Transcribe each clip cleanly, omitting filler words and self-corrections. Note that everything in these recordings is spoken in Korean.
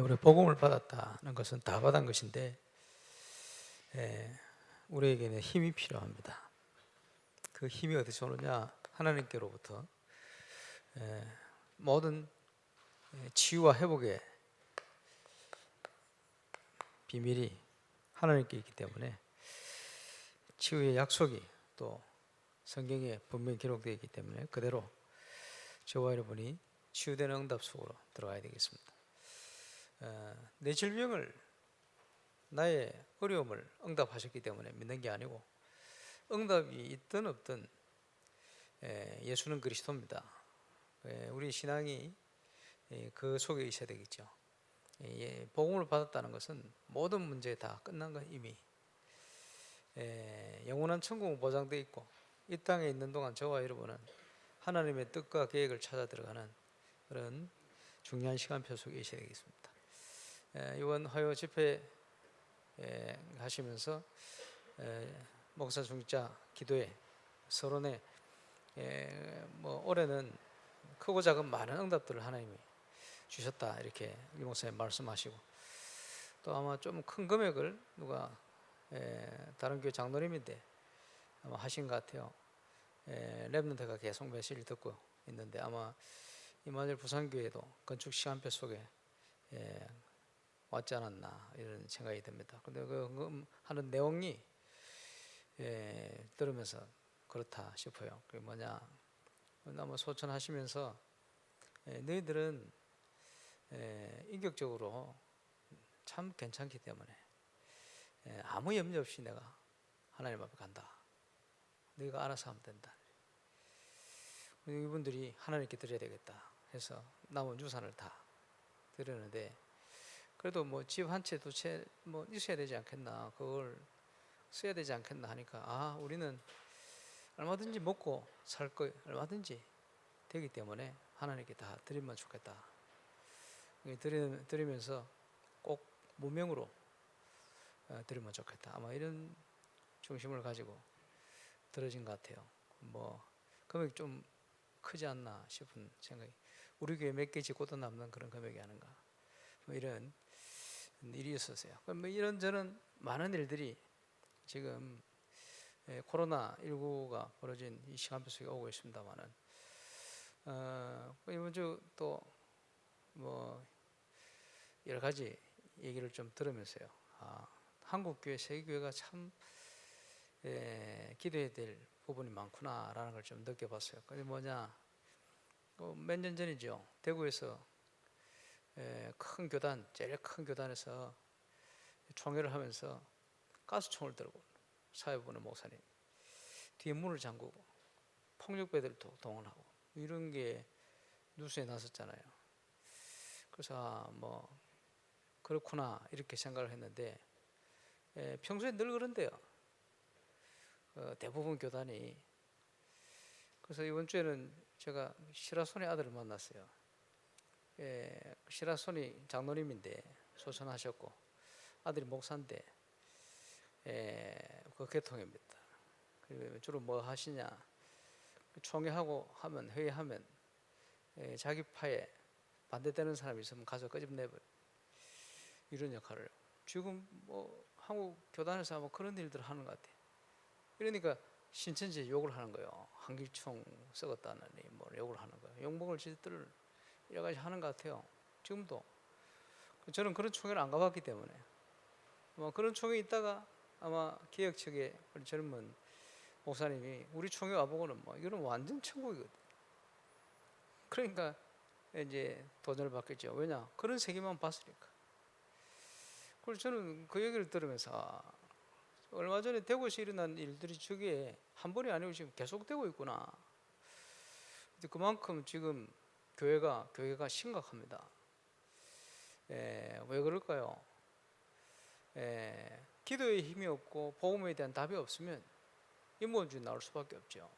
우리 복음을 받았다는 것은 다 받은 것인데 우리에게는 힘이 필요합니다. 그 힘이 어디서 오느냐? 하나님께로부터 모든 치유와 회복의 비밀이 하나님께 있기 때문에 치유의 약속이 또 성경에 분명히 기록되어 있기 때문에 그대로 저와 여러분이 치유되는 응답 속으로 들어가야 되겠습니다. 내 질병을, 나의 어려움을 응답하셨기 때문에 믿는 게 아니고, 응답이 있든 없든 예수는 그리스도입니다. 우리 신앙이 그 속에 있어야 되겠죠. 복음을 받았다는 것은 모든 문제 다 끝난 건 이미 영원한 천국은 보장되어 있고, 이 땅에 있는 동안 저와 여러분은 하나님의 뜻과 계획을 찾아 들어가는 그런 중요한 시간표 속에 있어야 되겠습니다. 이번 화요 집회 하시면서 목사 중자 기도회 서론에 올해는 크고 작은 많은 응답들을 하나님이 주셨다, 이렇게 이 목사님 말씀하시고, 또 아마 좀 큰 금액을 누가 다른 교회 장로님인데 아마 하신 것 같아요. 랩런트가 계속 메시지를 듣고 있는데 아마 이마누엘 부산교회도 건축 시간표 속에 왔지 않았나 이런 생각이 듭니다. 근데 그 하는 내용이 들으면서 그렇다 싶어요. 그게 뭐냐? 아마 소천하시면서 너희들은 인격적으로 참 괜찮기 때문에 아무 염려 없이 내가 하나님 앞에 간다. 너희가 알아서 하면 된다. 이분들이 하나님께 드려야 되겠다 해서 남은 유산을 다 드렸는데, 그래도 뭐 집 한 채 두 채 뭐 있어야 되지 않겠나, 그걸 써야 되지 않겠나 하니까, 우리는 얼마든지 먹고 살 거 얼마든지 되기 때문에 하나님께 다 드리면 좋겠다. 드리면서 꼭 무명으로 드리면 좋겠다. 아마 이런 중심을 가지고 들어진 것 같아요. 뭐 금액이 좀 크지 않나 싶은 생각이, 우리 교회 몇 개 짓고도 남는 그런 금액이 아닌가, 뭐 이런 일이 있었어요. 뭐 이런저런 많은 일들이 지금 코로나19가 벌어진 이 시간표 속에 오고 있습니다만은, 이번 주 또 뭐 여러 가지 얘기를 좀 들으면서요, 한국 교회, 세계 교회가 참 기도해야 될 부분이 많구나라는 걸 좀 느껴봤어요. 그게 뭐냐? 몇 년 전이죠. 대구에서 큰 교단, 제일 큰 교단에서 총회를 하면서 가스총을 들고 사회부는 목사님 뒤에 문을 잠그고 폭력배들을 동원하고 이런 게 뉴스에 나섰잖아요. 그래서 뭐 그렇구나 이렇게 생각을 했는데, 평소에 늘 그런데요. 대부분 교단이. 그래서 이번 주에는 제가 시라손의 아들을 만났어요. 시라손이 장로님인데 소천하셨고 아들이 목사인데 그 계통입니다. 주로 뭐 하시냐? 총회하고 하면, 회의하면 자기 파에 반대되는 사람이 있으면 가서 끄집내버려, 이런 역할을 지금 뭐 한국 교단에서 아마 그런 일들을 하는 것 같아요. 그러니까 신천지에 욕을 하는 거예요. 한길총 썩었다느니 뭐 욕을 하는 거예요. 욕먹을 짓들을 여러 가지 하는 것 같아요. 지금도. 저는 그런 총회를 안 가봤기 때문에 뭐 그런 총회 있다가 아마 개혁 측의 젊은 목사님이 우리 총회 와보고는 뭐 이거는 완전 천국이거든. 그러니까 이제 도전을 받겠죠. 왜냐? 그런 세계만 봤으니까. 그래서 저는 그 얘기를 들으면서 얼마 전에 대구에서 일어난 일들이 저게 한 번이 아니고 지금 계속되고 있구나. 그만큼 지금 교회가 심각합니다. 왜 그럴까요? 기도에 힘이 없고 복음에 대한 답이 없으면 인본주의 나올 수밖에 없죠.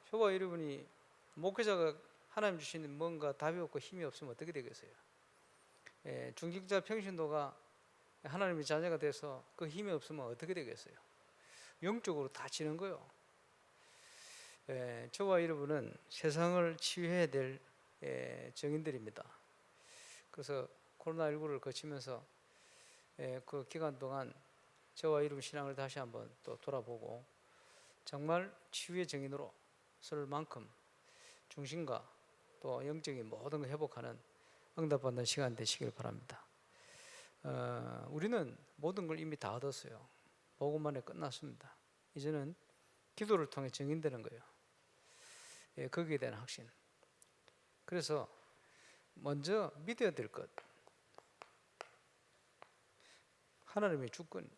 저와 여러분이 목회자가 하나님 주시는 뭔가 답이 없고 힘이 없으면 어떻게 되겠어요? 중직자 평신도가 하나님의 자녀가 돼서 그 힘이 없으면 어떻게 되겠어요? 영적으로 다치는 거예요. 저와 여러분은 세상을 치유해야 될 증인들입니다. 그래서 코로나19를 거치면서 그 기간 동안 저와 이룬 신앙을 다시 한번 또 돌아보고 정말 치유의 정인으로 설 만큼 중심과 또 영적인 모든 걸 회복하는 응답받는 시간 되시길 바랍니다. 우리는 모든 걸 이미 다 얻었어요. 복음만에 끝났습니다. 이제는 기도를 통해 증인되는 거예요. 거기에 대한 확신. 그래서 먼저 믿어야 될 것, 하나님의 주권,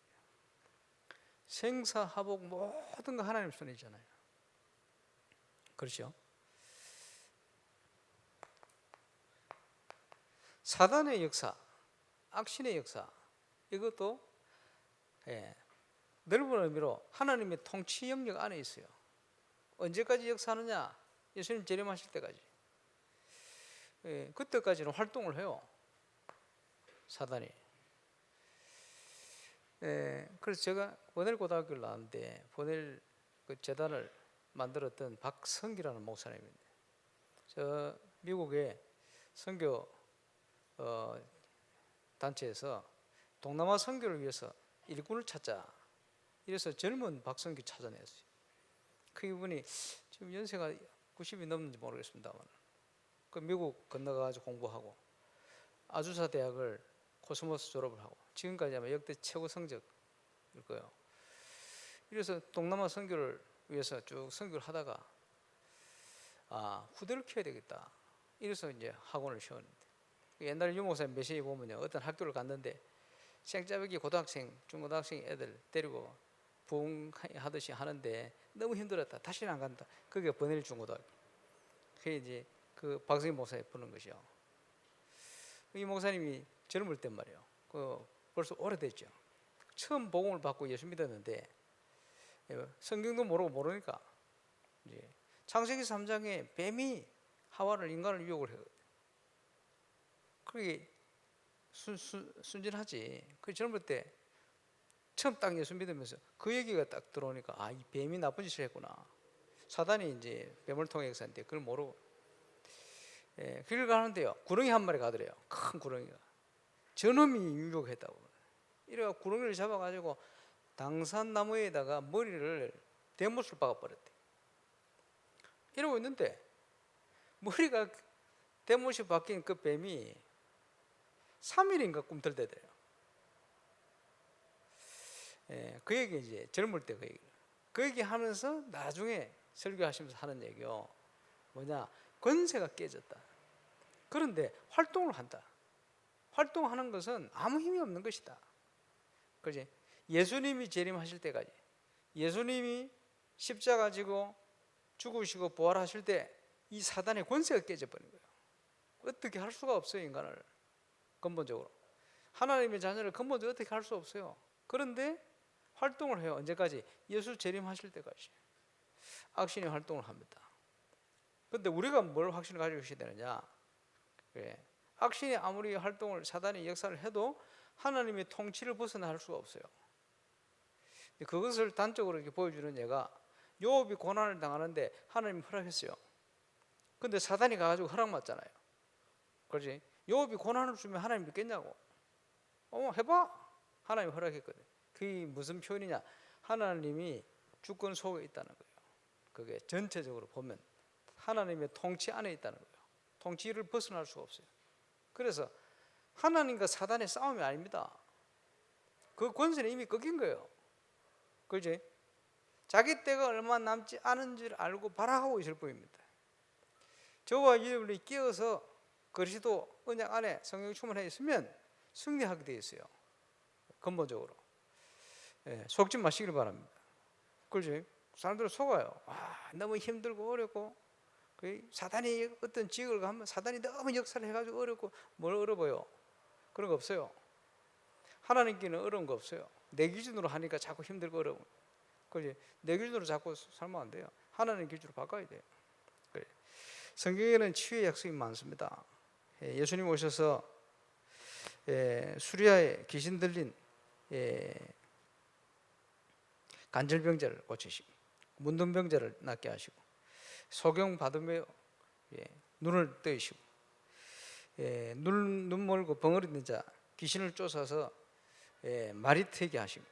생사하복 모든 거 하나님 손에 있잖아요. 그렇죠? 사단의 역사, 악신의 역사, 이것도 넓은 의미로 하나님의 통치 영역 안에 있어요. 언제까지 역사하느냐? 예수님 재림하실 때까지. 그때까지는 활동을 해요, 사단이. 그래서 제가 보넬 고등학교를 나왔는데 보넬 그 재단을 만들었던 박성기라는 목사님입니다. 저 미국의 선교 단체에서 동남아 선교를 위해서 일꾼을 찾자, 이래서 젊은 박성기 찾아냈어요. 그 이분이 지금 연세가 90이 넘는지 모르겠습니다만 그 미국 건너가서 공부하고 아주사 대학을 코스모스 졸업을 하고 지금까지 아마 역대 최고 성적일 거예요. 이래서 동남아 선교를 위해서 쭉 선교를 하다가 후대를 키워야 되겠다, 이래서 이제 학원을 세웠는데, 옛날 유목사님 메시지 보면요, 어떤 학교를 갔는데 생짜배기 고등학생, 중고등학생 애들 데리고 부흥하듯이 하는데 너무 힘들었다, 다시는 안 간다. 그게 번일 중고등학교. 그게 이제 그 박성희 목사님 보는 것이요. 이 목사님이 젊을 때 말이에요, 벌써 오래됐죠. 처음 복음을 받고 예수 믿었는데 성경도 모르니까 이제 창세기 3장에 뱀이 하와를, 인간을 유혹을 했거든요. 그게 순진하지. 그 젊을 때 처음 딱 예수 믿으면서 그 얘기가 딱 들어오니까 이 뱀이 나쁜 짓을 했구나. 사단이 이제 뱀을 통해 역사인데 그걸 모르고 길을 가는데요, 구렁이 한 마리 가더래요. 큰 구렁이가. 저놈이 유혹했다고. 이래가 구렁이를 잡아가지고 당산나무에다가 머리를 대못을 박아버렸대. 이러고 있는데 머리가 대못이 박힌 그 뱀이 3일인가 꿈틀대더래요. 그 얘기 이제 젊을 때 그 얘기 하면서 나중에 설교하시면서 하는 얘기요. 뭐냐? 권세가 깨졌다. 그런데 활동을 한다. 활동하는 것은 아무 힘이 없는 것이다. 그렇지? 예수님이 재림하실 때까지, 예수님이 십자가 지고 죽으시고 부활하실 때 이 사단의 권세가 깨져버린 거예요. 어떻게 할 수가 없어요, 인간을. 근본적으로 하나님의 자녀를 근본적으로 어떻게 할 수 없어요. 그런데 활동을 해요. 언제까지? 예수 재림하실 때까지 악신이 활동을 합니다. 그런데 우리가 뭘 확신을 가지고 있어야 되느냐? 악신이 아무리 활동을, 사단이 역사를 해도 하나님의 통치를 벗어날 수가 없어요. 그것을 단적으로 이렇게 보여주는 예가, 욥이 고난을 당하는데 하나님이 허락했어요. 근데 사단이 가가지고 허락 맞잖아요. 그렇지? 욥이 고난을 주면 하나님 믿겠냐고. 해봐. 하나님이 허락했거든. 그게 무슨 표현이냐? 하나님이 주권 속에 있다는 거예요. 그게 전체적으로 보면 하나님의 통치 안에 있다는 거예요. 통치를 벗어날 수가 없어요. 그래서 하나님과 사단의 싸움이 아닙니다. 그 권세는 이미 꺾인 거예요. 그렇지? 자기 때가 얼마 남지 않은 줄 알고 발악하고 있을 뿐입니다. 저와 여러분이 끼어서 그리스도 언약 안에 성령 충만해 있으면 승리하게 되어 있어요. 근본적으로. 속지 마시길 바랍니다. 그렇지? 사람들은 속아요. 너무 힘들고 어렵고, 사단이 어떤 지역을 가면 사단이 너무 역사를 해가지고 어렵고, 뭘 어려워요? 그런 거 없어요. 하나님께는 어려운 거 없어요. 내 기준으로 하니까 자꾸 힘들고 어려워. 그렇지? 내 기준으로 자꾸 살면 안 돼요. 하나님 기준으로 바꿔야 돼요. 그래. 성경에는 치유의 약속이 많습니다. 예수님 오셔서 수리아에 귀신 들린 간질병자를 고치시고, 문둥병자를 낫게 하시고, 소경 바드메오 눈을 뜨이시고, 눈 멀고 벙어리 있는 자 귀신을 쫓아서 말이 트게 하시고,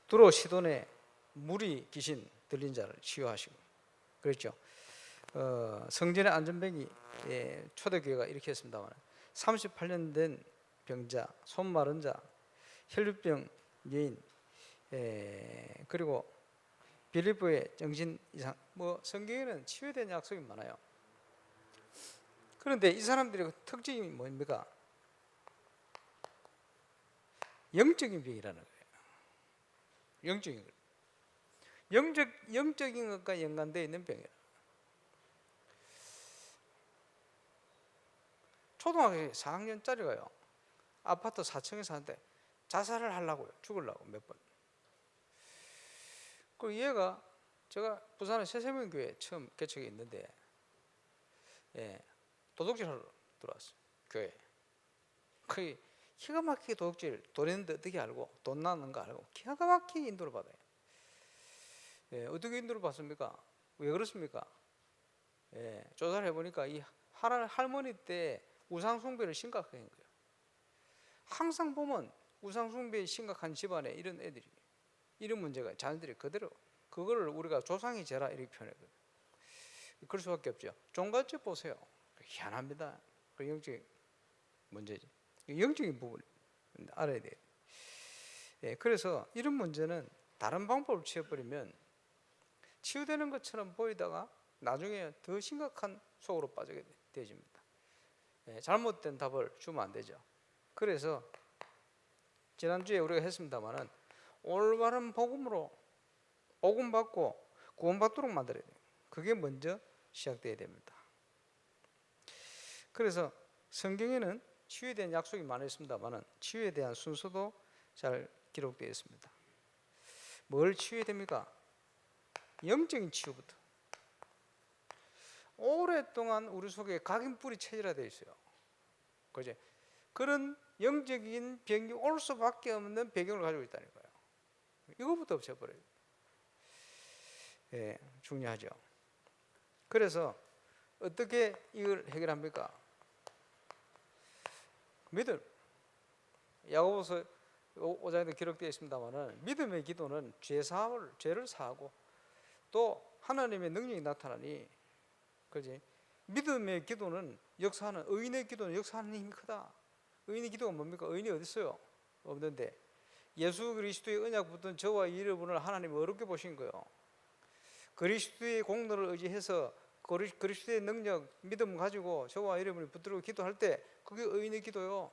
두로 시돈에 물이 귀신 들린 자를 치유하시고 그랬죠. 성전의 안전병이 초대교회가 이렇게 했습니다만 38년 된 병자, 손 마른 자, 혈류병 여인, 그리고 빌립보의 정신 이상, 성경에는 치유에 대한 약속이 많아요. 그런데 이 사람들의 특징이 뭡니까? 영적인 병이라는 거예요. 영적인 것. 영적인 것과 연관되어 있는 병이에요. 초등학교 4학년짜리가요. 아파트 4층에 사는데 자살을 하려고요. 죽으려고 몇 번. 그리고 얘가, 제가 부산의 새세명교회 처음 개척에 있는데 도둑질하러 들어왔어요. 교회. 거의 기가 막히게 도둑질, 돈 있는데 어떻게 알고, 돈 나는 거 알고 기가 막히게 인도를 받아요. 어떻게 인도를 받습니까? 왜 그렇습니까? 조사를 해보니까 이 할머니 때 우상숭배를 심각하게 한 거예요. 항상 보면 우상숭배에 심각한 집안에 이런 애들이, 이런 문제가 자녀들이 그대로, 그거를 우리가 조상이 죄라 이렇게 표현해요. 그럴 수밖에 없죠. 종갓집 보세요. 희한합니다. 그 영적인 문제지. 영적인 부분 알아야 돼요. 그래서 이런 문제는 다른 방법을 취해버리면 치유되는 것처럼 보이다가 나중에 더 심각한 속으로 빠지게 되집니다. 잘못된 답을 주면 안 되죠. 그래서 지난주에 우리가 했습니다마는 올바른 복음으로 복음 받고 구원받도록 만들어야 돼요. 그게 먼저 시작돼야 됩니다. 그래서 성경에는 치유에 대한 약속이 많이 있습니다만은 치유에 대한 순서도 잘 기록되어 있습니다. 뭘 치유해야 됩니까? 영적인 치유부터. 오랫동안 우리 속에 각인뿌리 체질화되어 있어요. 그죠? 그런 영적인 병이 올 수밖에 없는 배경을 가지고 있다는 거예요. 이거부터 없애버려요. 중요하죠. 그래서 어떻게 이걸 해결합니까? 믿음. 야고보서 5장에도 기록되어 있습니다만은 믿음의 기도는 죄를 사하고 또 하나님의 능력이 나타나니, 그지? 믿음의 기도는 역사하는, 의인의 기도는 역사하는 힘이 크다. 의인의 기도가 뭡니까? 의인이 어디 있어요? 없는데 예수 그리스도의 언약 붙은 저와 여러분을 하나님이 어렵게 보신 거예요. 그리스도의 공로를 의지해서 그리스도의 능력, 믿음 가지고 저와 여러분이 붙들고 기도할 때 그게 의인의 기도요.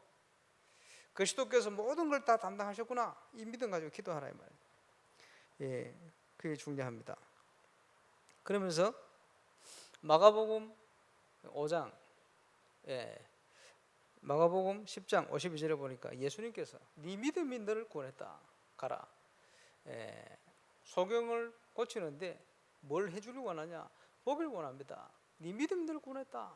그리스도께서 모든 걸 다 담당하셨구나. 이 믿음 가지고 기도하라 이 말이에요. 그게 중요합니다. 그러면서 마가복음 5장, 마가복음 10장 52절에 보니까 예수님께서 네 믿음이 너를 구원했다. 가라. 소경을 고치는데 뭘 해주려고 하느냐? 복을 원합니다. 네 믿음이 너를 구원했다.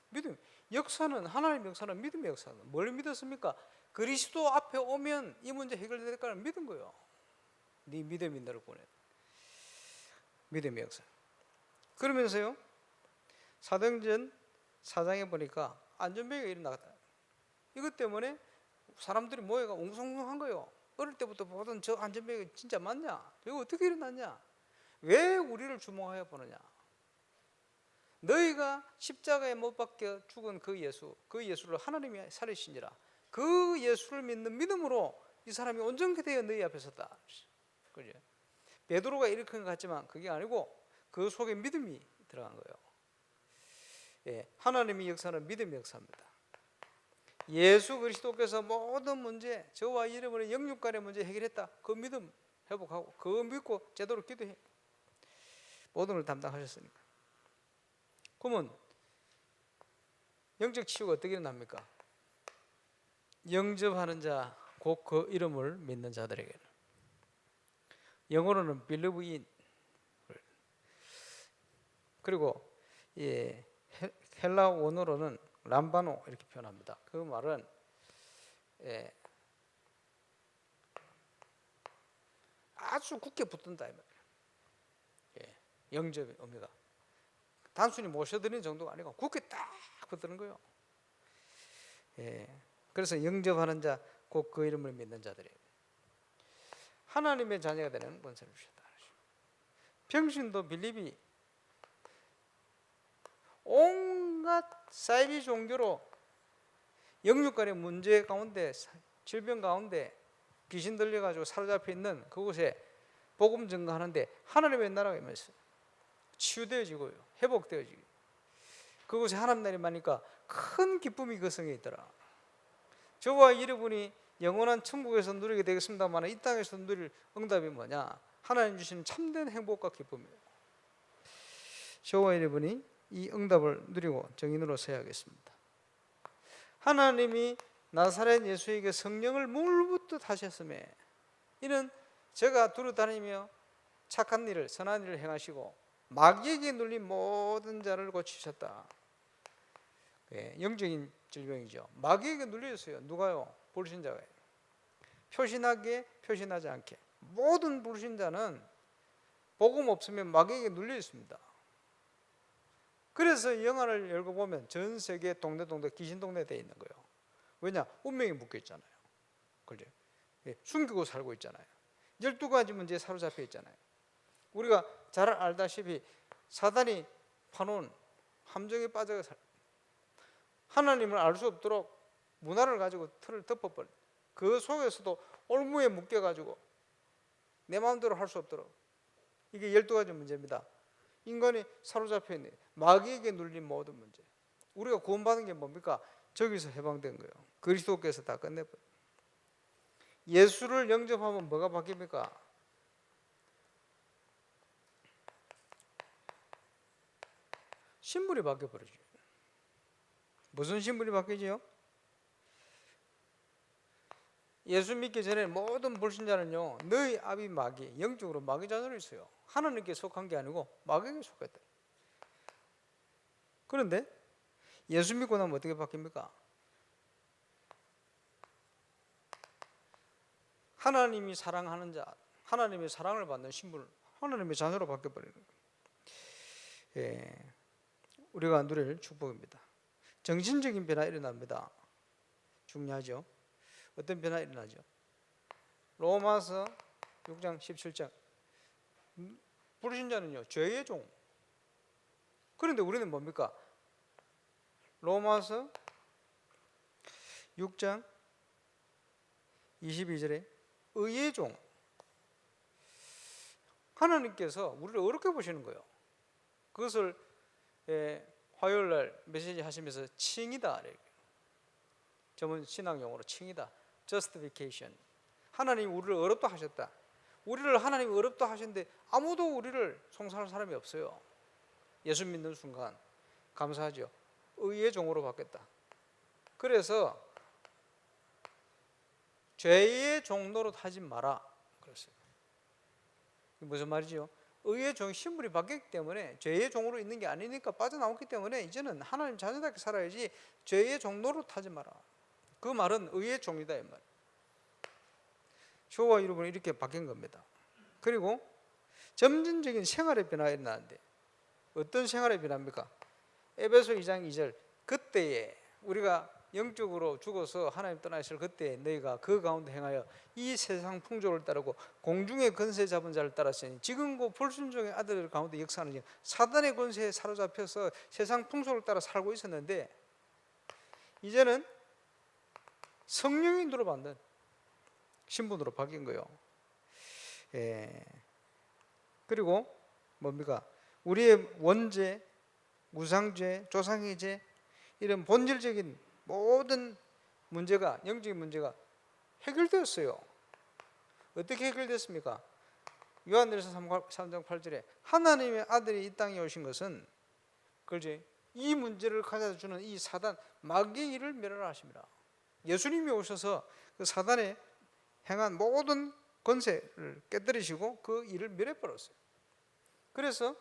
믿음, 역사는, 하나님의 역사는 믿음의 역사는 뭘 믿었습니까? 그리스도 앞에 오면 이 문제 해결될 거라는 믿은 거예요. 네 믿음이 너를 구원했다. 믿음의 역사. 그러면서요, 사도행전 4장에 보니까 안전병이 일어나갔다. 이것 때문에 사람들이 모여가 웅성웅성한 거예요. 어릴 때부터 보던 저 안전병이 진짜 맞냐? 이거 어떻게 일어났냐? 왜 우리를 주목하여 보느냐? 너희가 십자가에 못 박혀 죽은 그 예수를 하나님이 살리시니라. 그 예수를 믿는 믿음으로 이 사람이 온전케 되어 너희 앞에 섰다. 그죠? 베드로가 일으킨 것 같지만 그게 아니고 그 속에 믿음이 들어간 거예요. 하나님의 역사는 믿음의 역사입니다. 예수 그리스도께서 모든 문제, 저와 여러분의 영육간의 문제 해결했다. 그 믿음 회복하고 그거 믿고 제대로 기도해. 모든 걸 담당하셨으니까. 그러면 영적 치유가 어떻게 일어납니까? 영접하는 자, 곧 그 이름을 믿는 자들에게는. 영어로는 believe in. 그리고 헬라 원어로는 람바노 이렇게 표현합니다. 그 말은 아주 굳게 붙든다 이 말이에요. 영접의 의미가 단순히 모셔드리는 정도가 아니고 굳게 딱 붙드는 거예요. 예. 그래서 영접하는 자, 곧 그 이름을 믿는 자들이에요. 하나님의 자녀가 되는 권세를 주셨다. 평신도 빌립이 온갖 사이비 종교로 영육간의 문제 가운데, 질병 가운데 귀신 들려가지고 사로잡혀 있는 그곳에 복음 증거하는데 하나님의 나라가 임했어요. 치유되어지고요, 회복되어지고, 그곳에 하나님 나라에 임하니까 큰 기쁨이 그 성에 있더라. 저와 여러분이 영원한 천국에서 누리게 되겠습니다만 이 땅에서 누릴 응답이 뭐냐? 하나님 주시는 참된 행복과 기쁨이에요. 저와 여러분이 이 응답을 누리고 정인으로 서야 하겠습니다. 하나님이 나사렛 예수에게 성령을 물붓듯 하셨음에 이는 제가 두루다니며 착한 일을, 선한 일을 행하시고 마귀에게 눌린 모든 자를 고치셨다. 예, 영적인 질병이죠. 마귀에게 눌렸어요. 누가요? 불신자가요. 표신하게, 표신하지 않게. 모든 불신자는 복음 없으면 마귀에게 눌려 있습니다. 그래서 영화를 열고 보면 전 세계 동네 귀신 동네 돼 있는 거예요. 왜냐? 운명이 묶여 있잖아요. 그죠? 예, 숨기고 살고 있잖아요. 12가지 문제에 사로잡혀 있잖아요. 우리가 잘 알다시피 사단이 파놓은 함정에 빠져 하나님을 알 수 없도록 문화를 가지고 틀을 덮어버려. 그 속에서도 올무에 묶여가지고 내 마음대로 할 수 없도록. 이게 12가지 문제입니다. 인간이 사로잡혀 있는 마귀에게 눌린 모든 문제. 우리가 구원받은 게 뭡니까? 저기서 해방된 거예요. 그리스도께서 다 끝내버려요. 예수를 영접하면 뭐가 바뀝니까? 신분이 바뀌어버리죠. 무슨 신분이 바뀌지요? 예수 믿기 전에 모든 불신자는요, 너희 아비 마귀, 영적으로 마귀 자녀로 있어요. 하나님께 속한 게 아니고 마귀에게 속했다. 그런데 예수 믿고 나면 어떻게 바뀝니까? 하나님이 사랑하는 자, 하나님의 사랑을 받는 신분, 하나님의 자녀로 바뀌어버리는 거예요. 예, 우리가 누릴 축복입니다. 정신적인 변화 일어납니다. 중요하죠. 어떤 변화 일어나죠? 로마서 6장 17장. 불신자는요, 죄의 종. 그런데 우리는 뭡니까? 로마서 6장 22절에 의의 종. 하나님께서 우리를 어렵게 보시는 거예요. 그것을 화요일날 메시지 하시면서 칭이다. 전문 신학 용어로 칭이다. justification. 하나님이 우리를 어렵다 하셨다. 우리를 하나님이 어렵다 하셨는데 아무도 우리를 송사할 사람이 없어요. 예수 믿는 순간 감사하죠. 의의 종으로 바뀌었다. 그래서 죄의 종 노릇하지 마라 그랬어요. 무슨 말이죠? 의의 종 신분이 바뀌었기 때문에 죄의 종으로 있는 게 아니니까 빠져나왔기 때문에 이제는 하나님 자녀답게 살아야지 죄의 종 노릇하지 마라. 그 말은 의의 종이다 이 말. 저와 여러분이 이렇게 바뀐 겁니다. 그리고 점진적인 생활의 변화가 일어나는데 어떤 생활의 변화입니까? 에베소 2장 2절 그때에 우리가 영적으로 죽어서 하나님 떠나 있을 그때에 너희가 그 가운데 행하여 이 세상 풍조를 따르고 공중의 권세 잡은 자를 따랐으니 지금 그 불순종의 아들 가운데 역사하는 사단의 권세에 사로잡혀서 세상 풍속을 따라 살고 있었는데 이제는 성령이 누려받는 신분으로 바뀐 거예요. 그리고 뭡니까? 우리의 원죄, 우상죄, 조상의 죄 이런 본질적인 모든 문제가 영적인 문제가 해결되었어요. 어떻게 해결됐습니까? 요한일서 3장 8절에 하나님의 아들이 이 땅에 오신 것은 그렇지 이 문제를 가져다 주는 이 사단 마귀의 일을 멸하라 하십니다. 예수님이 오셔서 그 사단의 행한 모든 권세를 깨뜨리시고 그 일을 멸해버렸어요. 그래서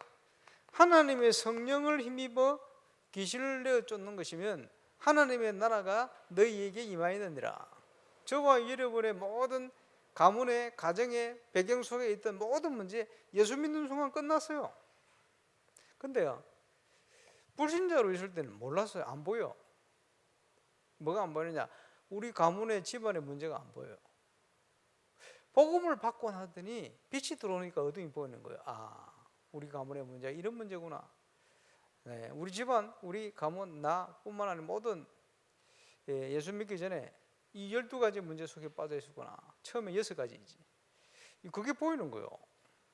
하나님의 성령을 힘입어 귀신을 내어 쫓는 것이면 하나님의 나라가 너희에게 임하였느니라. 저와 여러분의 모든 가문의 가정의 배경 속에 있던 모든 문제 예수 믿는 순간 끝났어요. 근데요 불신자로 있을 때는 몰랐어요. 안 보여. 뭐가 안 보이느냐? 우리 가문의 집안의 문제가 안 보여요. 복음을 받고 나더니 빛이 들어오니까 어둠이 보이는 거예요. 아, 우리 가문의 문제가 이런 문제구나. 네, 우리 집안, 우리 가문, 나뿐만 아니라 모든 예수 믿기 전에 이 12가지 문제 속에 빠져 있었구나. 처음에 6가지이지. 그게 보이는 거예요.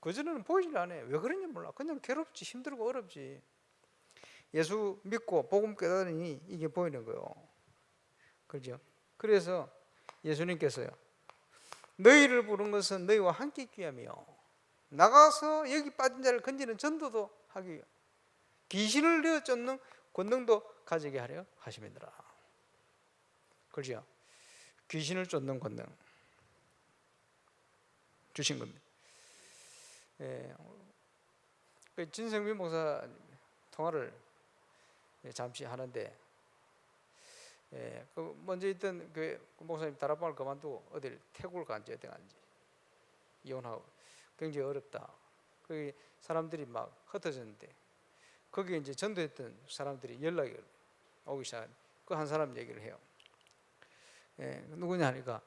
그전에는 보이질 않아요. 왜 그런지 몰라. 그냥 괴롭지, 힘들고 어렵지. 예수 믿고 복음 깨달으니 이게 보이는 거예요. 그렇죠? 그래서 예수님께서요, 너희를 부른 것은 너희와 함께 있기 위함이요, 나가서 여기 빠진 자를 건지는 전도도 하기 위하여 귀신을 내어 쫓는 권능도 가지게 하려 하심이더라. 그렇죠? 귀신을 쫓는 권능 주신 겁니다. 예, 진성민 목사 통화를 잠시 하는데, 그 먼저 있던 그 목사님 다락방을 그만두고 어딜 태국을 간지 어디 간지 이혼하고 굉장히 어렵다. 그 사람들이 막 흩어졌는데 거기에 이제 전도했던 사람들이 연락이 오기 시작한 그 한 사람 얘기를 해요. 누구냐 하니까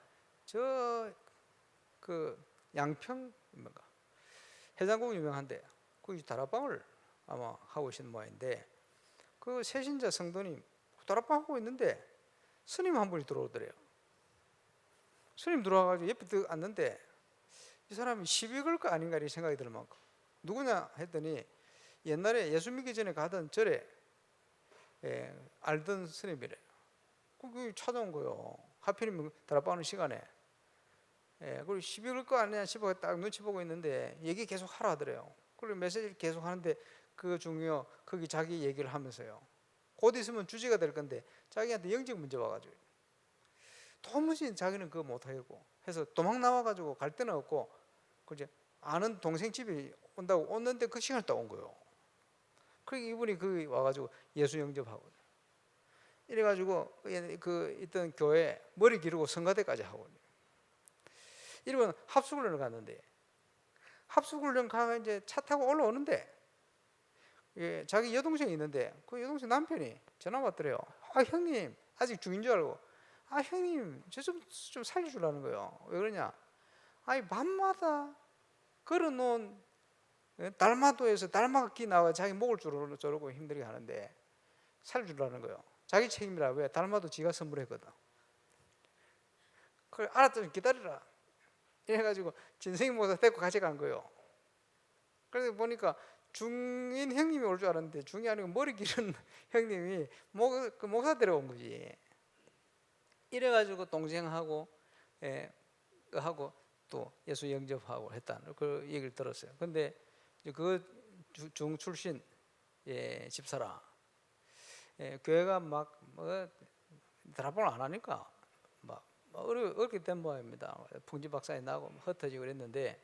저 그 양평 뭔가 해장국 유명한데 그 다락방을 아마 하고 계신 모양인데, 그 새신자 성도님 다락방 하고 있는데 스님 한 분이 들어오더래요. 스님 들어와가지고 옆에 앉는데 이 사람이 시비 걸거 아닌가 이 생각이 들 만큼, 누구냐 했더니 옛날에 예수 믿기 전에 가던 절에 알던 스님이래요. 그게 찾아온 거예요. 하필이면 다락방 하는 시간에. 그리고 시비 걸 거 아니냐 싶어 딱 눈치 보고 있는데 얘기 계속 하라 하더래요. 그리고 메시지를 계속 하는데 그 중요 거기 자기 얘기를 하면서요, 곧 있으면 주제가 될 건데 자기한테 영적 문제 와가지고 도무지 자기는 그거 못하겠고 해서 도망 나와가지고 갈 데는 없고, 그제 아는 동생 집에 온다고 오는데 그 시간을 딱 온 거예요. 그러니까 이분이 그 와가지고 예수 영접하고 이래가지고 그 있던 교회 머리 기르고 성가대까지 하고, 이러면 합숙훈련을 갔는데 합숙훈련 가서 이제 차 타고 올라오는데 자기 여동생이 있는데 그 여동생 남편이 전화 왔더래요. 아 형님, 아직 중인 줄 알고, 아 형님 저 좀 살려주려는 거예요. 왜 그러냐? 아니 밤마다 걸어놓은 달마도에서 달마가 끼 나와 자기 목을 조르고 힘들게 하는데 살려주려는 거예요. 자기 책임이라. 왜? 달마도 지가 선물했거든. 그래 알았더니 기다리라 이래가지고 진생이 모사 데리고 같이 간 거예요. 그래서 보니까 중인 형님이 올 줄 알았는데 중이 아니고 머리 기른 형님이 그 목사 데려온 거지. 이래가지고 동생하고 하고 또 예수 영접하고 했다는 그 얘기를 들었어요. 근데 그 중 출신 집사라, 교회가 막 드랍을 안 하니까 막 어렵게 된 모양입니다. 풍지박산이 나고 흩어지고 그랬는데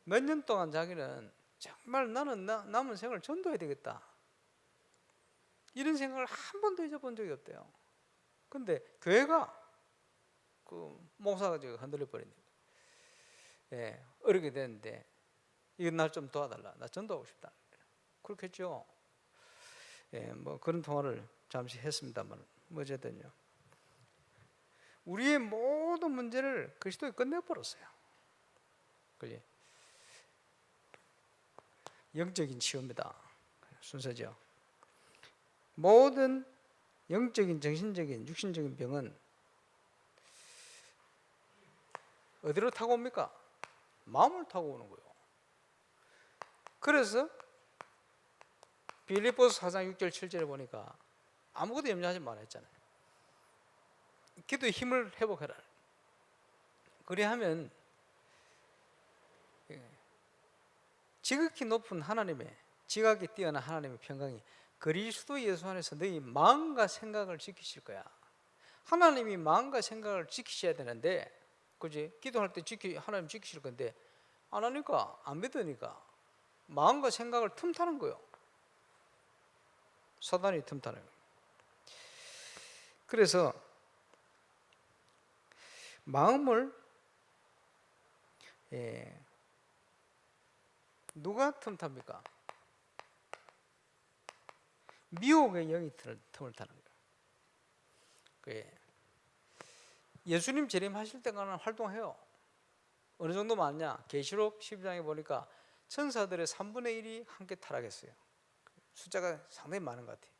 몇 년 동안 자기는 정말 나는 남은 생을 전도해야 되겠다 이런 생각을 한 번도 잊어본 적이 없대요. 근데 교회가 그 목사가 지금 흔들려 버리니까 어렵게 됐는데 이건 날 좀 도와달라, 나 전도하고 싶다. 그렇겠죠. 뭐 그런 통화를 잠시 했습니다만 어쨌든요, 우리의 모든 문제를 그리스도에 끝내버렸어요. 그게 영적인 치유입니다. 순서죠. 모든 영적인, 정신적인, 육신적인 병은 어디로 타고 옵니까? 마음을 타고 오는 거예요. 그래서 빌립보서 4장 6절 7절에 보니까 아무것도 염려하지 말라 했잖아요. 기도의 힘을 회복해라. 그리하면 지극히 높은 하나님의, 지각이 뛰어난 하나님의 평강이 그리스도 예수 안에서 너희 마음과 생각을 지키실 거야. 하나님이 마음과 생각을 지키셔야 되는데, 그지? 기도할 때 하나님 지키실 건데 안 하니까, 안 믿으니까 마음과 생각을 틈타는 거예요. 사단이 틈타는 거예요. 그래서 마음을 누가 틈탑니까? 미혹의 영이 틈을 타는 거예요. 예수님 재림하실 때가는 활동해요. 어느 정도 많냐? 계시록 12장에 보니까 천사들의 3분의 1이 함께 타락했어요. 숫자가 상당히 많은 것 같아요.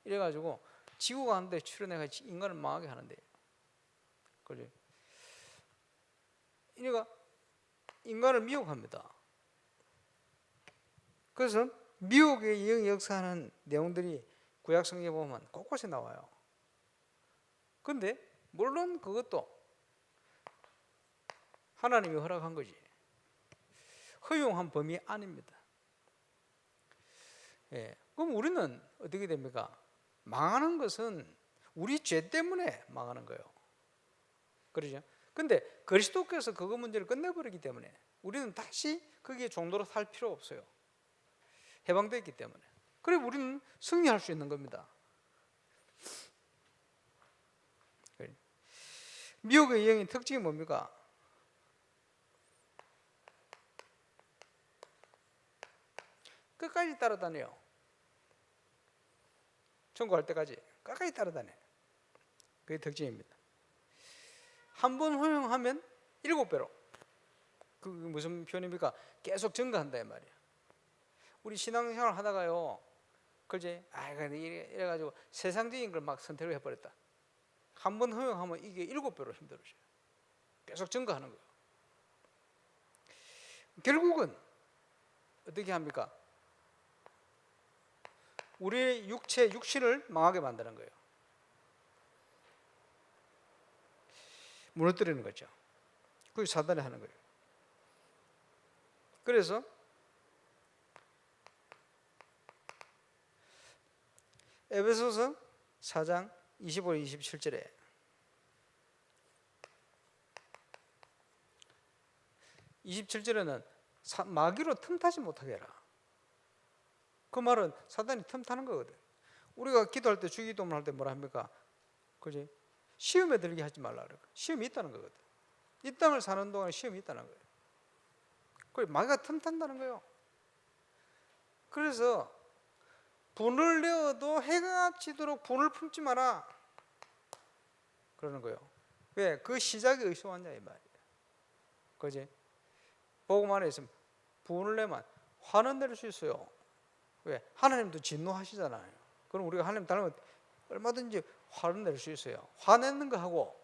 이래가지고 지구가 하는데 출현해가 인간을 망하게 하는데요. 그죠? 이래가 인간을 미혹합니다. 그래서 미혹의 영이 역사하는 내용들이 구약 성경에 보면 곳곳에 나와요. 그런데 물론 그것도 하나님이 허락한 거지 허용한 범위 아닙니다. 그럼 우리는 어떻게 됩니까? 망하는 것은 우리 죄 때문에 망하는 거예요. 그러죠? 근데 그리스도께서 그거 문제를 끝내버리기 때문에 우리는 다시 거기에 종로로 살 필요 없어요. 해방되었기 때문에. 그래 우리는 승리할 수 있는 겁니다. 미혹의 영의 특징이 뭡니까? 끝까지 따라다녀요. 천국할 때까지 끝까지 따라다녀요. 그게 특징입니다. 한 번 허용하면 7배로. 그 무슨 표현입니까? 계속 증가한다 이 말이야. 우리 신앙생활 하다가요, 그지? 이래가지고 세상적인 걸 막 선택을 해버렸다. 한 번 허용하면 이게 7배로 힘들어져요. 계속 증가하는 거예요. 결국은 어떻게 합니까? 우리의 육신을 망하게 만드는 거예요. 무너뜨리는 거죠. 그게 사단이 하는 거예요. 그래서 에베소서 4장 25, 27절에 마귀로 틈타지 못하게 해라. 그 말은 사단이 틈타는 거거든. 우리가 기도할 때 주기도문 할 때 뭐라 합니까? 그지? 시험에 들게 하지 말라 그래. 시험이 있다는 거거든. 이 땅을 사는 동안에 시험이 있다는 거예요. 그 마귀가 틈탄다는 거예요. 그래서 분을 내어도 해가 지도록 분을 품지 마라 그러는 거예요. 왜? 그 시작이 어디서 왔냐 이 말이에요. 그지? 복음 안에 있으면 분을 내면 화는 낼 수 있어요. 왜? 하나님도 진노하시잖아요. 그럼 우리가 하나님 닮으면 얼마든지 화를 낼 수 있어요. 화내는 거하고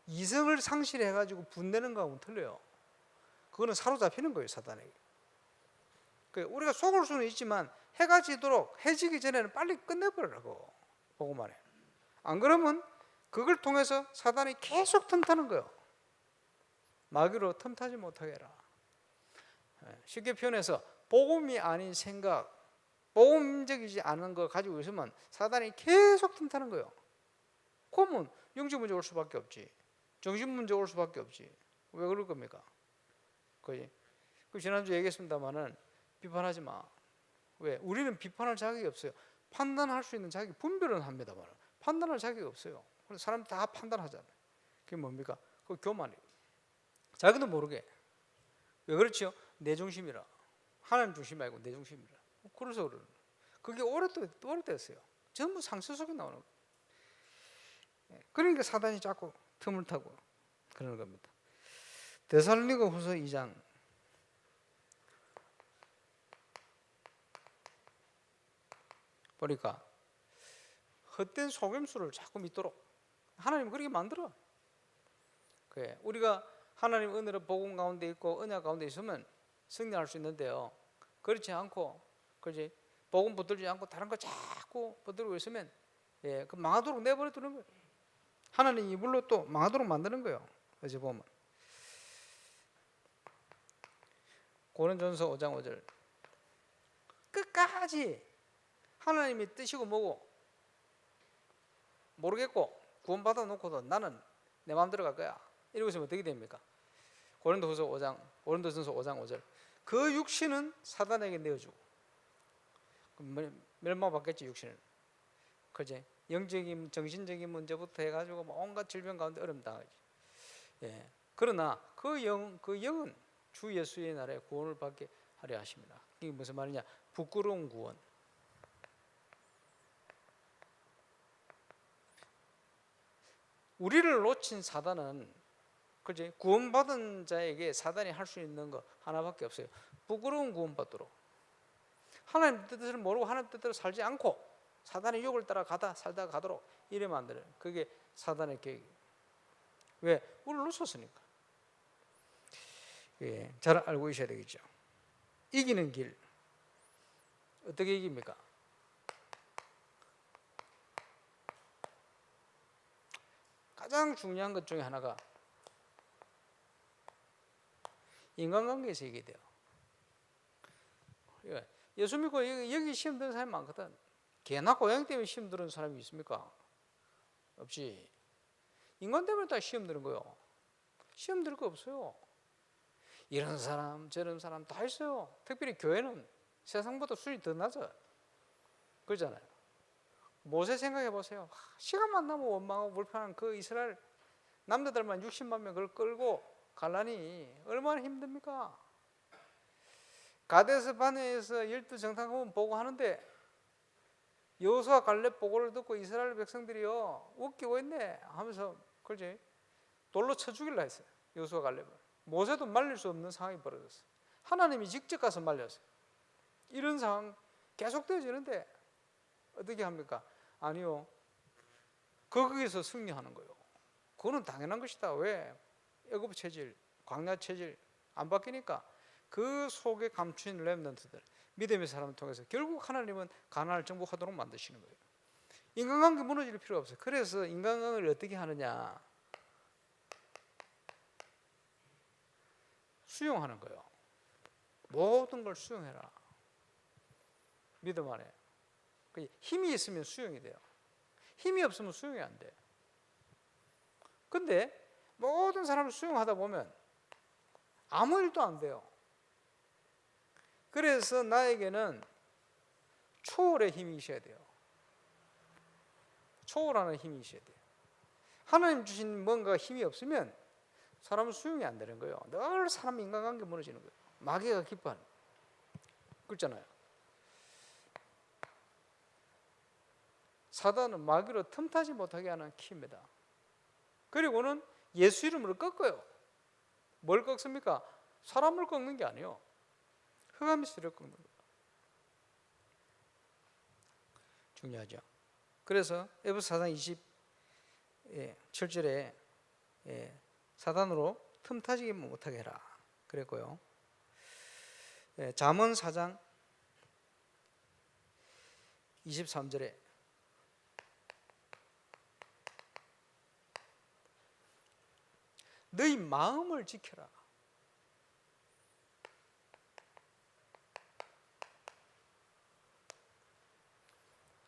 이성을 상실해가지고 분내는 거하고는 틀려요. 그거는 사로잡히는 거예요, 사단에게. 우리가 속을 수는 있지만 해가 지도록 해지기 전에는 빨리 끝내버리라고, 복음 안에. 안 그러면 그걸 통해서 사단이 계속 틈타는 거예요. 마귀로 틈타지 못하게 해라. 쉽게 표현해서 복음이 아닌 생각, 복음적이지 않은 걸 가지고 있으면 사단이 계속 틈타는 거예요. 그러면 영적 문제 올 수밖에 없지. 정신 문제 올 수밖에 없지. 왜 그럴 겁니까? 그지? 지난주에 얘기했습니다만은 비판하지 마. 왜? 우리는 비판할 자격이 없어요. 판단할 수 있는 자격이 분별은 합니다만 판단할 자격이 없어요. 그래서 사람 다 판단하잖아요. 그게 뭡니까? 그 교만이에요. 자기도 모르게. 왜 그렇죠? 내 중심이라. 하나님 중심이 아니고 내 중심이라. 그래서 그러는 거예요. 그게 오래됐어요. 전부 상처 속에 나오는 거예요. 그러니까 사단이 자꾸 틈을 타고 그러는 겁니다. 데살로니가후서 2장 보니까 헛된 속임수를 자꾸 믿도록 하나님은 그렇게 만들어. 그래. 우리가 하나님 은혜로 복음 가운데 있고 언약 가운데 있으면 승리할 수 있는데요. 그렇지 않고, 그렇지? 복음 붙들지 않고 다른 거 자꾸 붙들고 있으면 그 망하도록 내버려 두는 거예요. 하나님 이불로 또 망하도록 만드는 거예요. 어제 보면 고린도전서 5장 5절 끝까지 하나님이 뜻이고 뭐고 모르겠고 구원받아 놓고도 나는 내 마음대로 갈 거야. 이러고 있으면 어떻게 됩니까? 고린도전서 5장 5절 그 육신은 사단에게 내어주고 멸망받겠지. 육신은 그지? 영적인 정신적인 문제부터 해가지고 온갖 질병 가운데 어려움 당하지. 그러나 그 영은 주 예수의 날에 구원을 받게 하려 하십니다. 이게 무슨 말이냐? 부끄러운 구원. 우리를 놓친 사단은, 그지? 구원받은 자에게 사단이 할 수 있는 거 하나밖에 없어요. 부끄러운 구원받도록, 하나님 뜻을 모르고 하나님 뜻대로 살지 않고 사단의 유혹을 따라 살다가 가도록 이래 만들어요. 그게 사단의 계획이에요. 왜? 우리를 놓쳤으니까. 예, 잘 알고 있어야 되겠죠. 이기는 길 어떻게 이깁니까? 가장 중요한 것 중에 하나가 인간관계에서 이기게 돼요. 예수 믿고 여기 시험 드는 사람이 많거든. 개나 고양 때문에 시험 드는 사람이 있습니까? 없지. 인간 때문에 다 시험 드는 거요. 시험 들 거 없어요. 이런 사람 저런 사람 다 있어요. 특별히 교회는 세상보다 수준이 더 낮아. 그러잖아요. 모세 생각해 보세요. 시간만 나면 원망하고 불편한 그 이스라엘 남자들만 60만 명 그걸 끌고 갈라니 얼마나 힘듭니까? 가데스 바네에서 12정탐꾼 보고 하는데 여호수아 갈렙 보고를 듣고 이스라엘 백성들이요 웃기고 있네 하면서, 그렇지? 돌로 쳐 죽일라 했어요. 여호수아 갈렙을. 모세도 말릴 수 없는 상황이 벌어졌어요. 하나님이 직접 가서 말렸어요. 이런 상황 계속되어지는데 어떻게 합니까? 아니요, 거기서 승리하는 거예요. 그거는 당연한 것이다. 왜? 애굽 체질, 광야 체질 안 바뀌니까 그 속에 감추인 렘넌트들, 믿음의 사람을 통해서 결국 하나님은 가나안을 정복하도록 만드시는 거예요. 인간관계 무너질 필요가 없어요. 그래서 인간관계를 어떻게 하느냐? 수용하는 거예요. 모든 걸 수용해라. 믿음 안에. 힘이 있으면 수용이 돼요. 힘이 없으면 수용이 안 돼요. 근데 모든 사람을 수용하다 보면 아무 일도 안 돼요. 그래서 나에게는 초월의 힘이 있어야 돼요. 초월하는 힘이 있어야 돼요. 하나님 주신 뭔가 힘이 없으면 사람은 수용이 안 되는 거예요. 늘 사람 인간관계 무너지는 거예요. 마귀가 기뻐하는. 그렇잖아요. 사단은 마귀로 틈타지 못하게 하는 키입니다. 그리고는 예수 이름으로 꺾어요. 뭘 꺾습니까? 사람을 꺾는 게 아니에요. 흑암시를 꺾는 거예요. 중요하죠. 그래서 에베소 4장 27절에 사단으로 틈타지게 못하게 해라 그랬고요. 잠언 4장 23절에 너희 마음을 지켜라.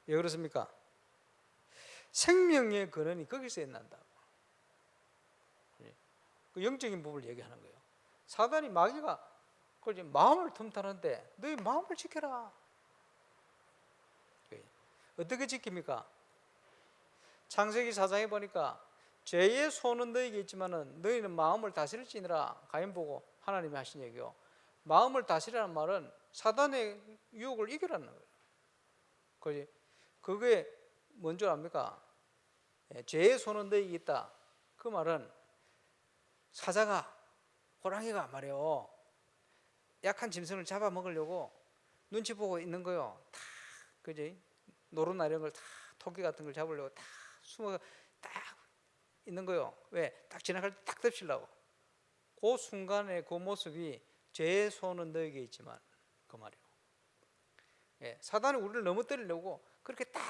왜 그렇습니까? 생명의 근원이 거기서 난다. 그 영적인 부분을 얘기하는 거예요. 사단이 마귀가 마음을 틈타는데 너희 마음을 지켜라. 어떻게 지킵니까? 창세기 4장에 보니까 죄의 손은 너에게 있지만은 너희는 마음을 다스릴지니라 가인 보고 하나님이 하신 얘기요. 마음을 다스리라는 말은 사단의 유혹을 이겨라는 거예요. 그게 뭔 줄 압니까? 죄의 손은 너에게 있다. 그 말은 사자가, 호랑이가 말이요, 약한 짐승을 잡아먹으려고 눈치 보고 있는 거요. 다, 그지? 노루나 이런 걸 다, 토끼 같은 걸 잡으려고 다 숨어 딱 있는 거요. 왜? 딱 지나갈 때 딱 덮치려고. 그 순간의 그 모습이 죄의 손은 너에게 있지만 그 말이요. 사단이 우리를 넘어뜨리려고 그렇게 딱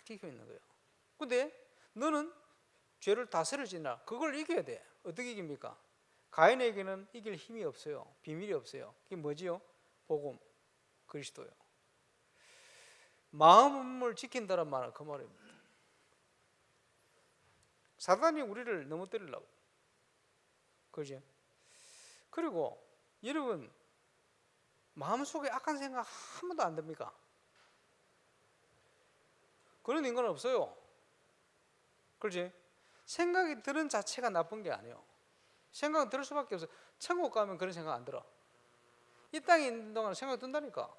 지키고 있는 거예요. 근데 너는 죄를 다스려지나 그걸 이겨야 돼. 어떻게 이깁니까? 가인에게는 이길 힘이 없어요. 비밀이 없어요. 그게 뭐지요? 복음, 그리스도요. 마음을 지킨다는 말은 그 말입니다. 사단이 우리를 넘어뜨리려고. 그죠? 그리고 여러분 마음속에 악한 생각 한 번도 안 듭니까? 그런 인간은 없어요. 그렇지? 생각이 드는 자체가 나쁜 게 아니에요. 생각은 들 수밖에 없어요. 천국 가면 그런 생각 안 들어. 이 땅에 있는 동안 생각 든다니까.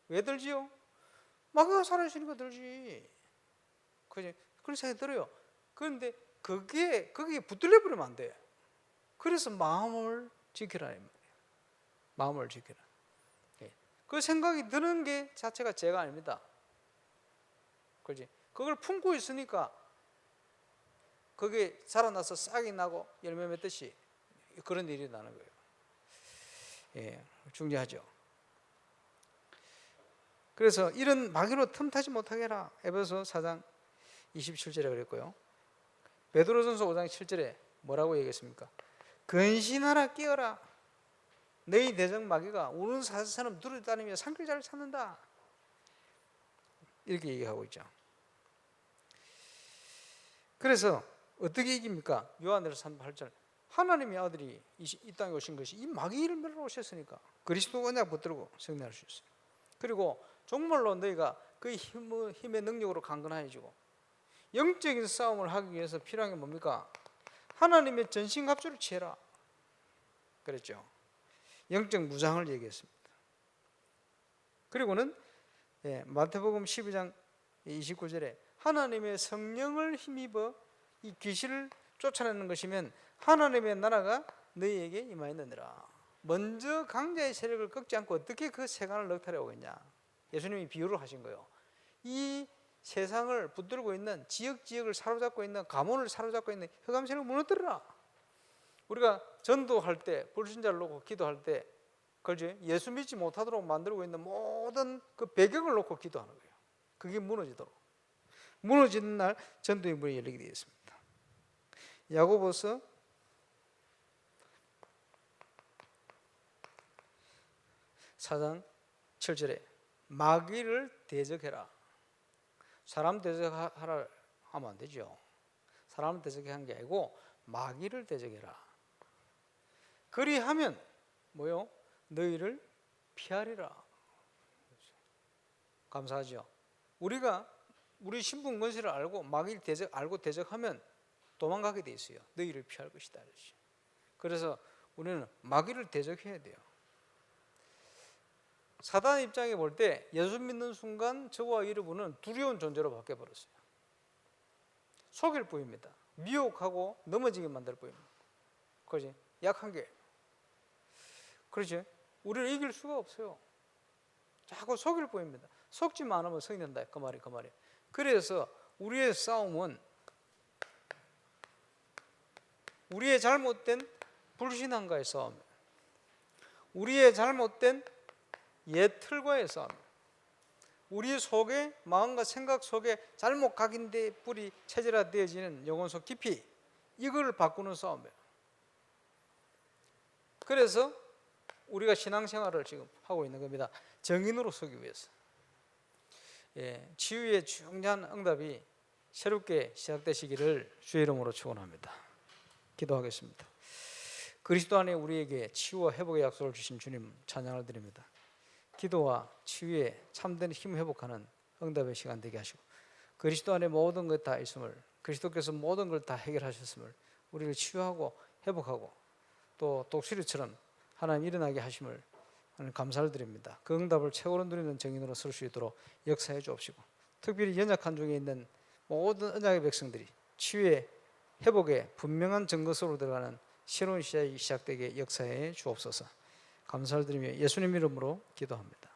왜 들지요? 마귀가 살아있으니까 들지. 그지? 그런 생각이 들어요. 그런데 거기에 붙들려 버리면 안 돼. 그래서 마음을 지키라 이 말이에요. 마음을 지키라. 그 생각이 드는 게 자체가 죄가 아닙니다. 그렇지? 그걸 품고 있으니까 그게 자라나서 싹이 나고 열매 맺듯이 그런 일이 나는 거예요. 예, 중요하죠. 그래서 이런 마귀로 틈타지 못하게 해라. 에베소 4장 27절에 그랬고요. 베드로전서 5장 7절에 뭐라고 얘기했습니까? 근신하라 깨어라. 너희 대적 마귀가 우는 사자처럼 두루다니며 산길자를 찾는다. 이렇게 얘기하고 있죠. 그래서 어떻게 이깁니까? 요한일서 3장 8절. 하나님의 아들이 이 땅에 오신 것이 이 마귀를 멸하러 오셨으니까 그리스도 언약 붙들고 승리할 수 있어요. 그리고 정말로 너희가 그 힘의 능력으로 강건해지고 영적인 싸움을 하기 위해서 필요한 게 뭡니까? 하나님의 전신갑주를 취해라. 그랬죠. 영적 무장을 얘기했습니다. 그리고는 마태복음 12장 29절에 하나님의 성령을 힘입어 이 귀신을 쫓아내는 것이면 하나님의 나라가 너희에게 임하였느니라. 먼저 강자의 세력을 꺾지 않고 어떻게 그 세간을 넉탈해 오겠냐. 예수님이 비유를 하신 거예요. 이 세상을 붙들고 있는 지역을 사로잡고 있는 가문을 사로잡고 있는 흑암 세력을 무너뜨려라. 우리가 전도할 때 불신자를 놓고 기도할 때 그렇지? 예수 믿지 못하도록 만들고 있는 모든 그 배경을 놓고 기도하는 거예요. 그게 무너지도록. 무너지는 날 전도의 문이 열리게 되어 있습니다. 야고보서 4장 7절에 마귀를 대적해라. 사람 대적하라 하면 안 되죠. 사람 대적한 게 아니고 마귀를 대적해라. 그리하면 뭐요? 너희를 피하리라. 감사하죠. 우리가 우리 신분 권세를 알고 마귀를 알고 대적하면 도망가게 돼 있어요. 너희를 피할 것이다. 그래서 우리는 마귀를 대적해야 돼요. 사단 입장에 볼 때 예수 믿는 순간 저와 여러분은 두려운 존재로 바뀌어버렸어요. 속일 뿐입니다. 미혹하고 넘어지게 만들 뿐입니다. 그렇지? 약한 게. 그렇지? 우리를 이길 수가 없어요. 자꾸 속일 뿐입니다. 속지만 않으면 성이 된다. 그 말이. 그래서 우리의 싸움은 우리의 잘못된 불신앙과의 싸움, 우리의 잘못된 옛 틀과의 싸움, 우리 속에 마음과 생각 속에 잘못 각인돼 뿌리 체질화되어지는 영혼 속 깊이 이걸 바꾸는 싸움이에요. 그래서 우리가 신앙생활을 지금 하고 있는 겁니다. 정인으로 서기 위해서. 치유의 중요한 응답이 새롭게 시작되시기를 주의 이름으로 축원합니다. 기도하겠습니다. 그리스도 안에 우리에게 치유와 회복의 약속을 주신 주님 찬양을 드립니다. 기도와 치유의 참된 힘을 회복하는 응답의 시간 되게 하시고 그리스도 안에 모든 것 다 있음을, 그리스도께서 모든 걸 다 해결하셨음을, 우리를 치유하고 회복하고 또 독수리처럼 하나님 일어나게 하심을 하나님 감사를 드립니다. 그 응답을 최고로 누리는 정인으로 설 수 있도록 역사해 주옵시고 특별히 연약한 중에 있는 모든 언약의 백성들이 치유의 회복에 분명한 증거 속으로 들어가는 새로운 시작이 시작되게 역사해 주옵소서. 감사를 드리며 예수님 이름으로 기도합니다.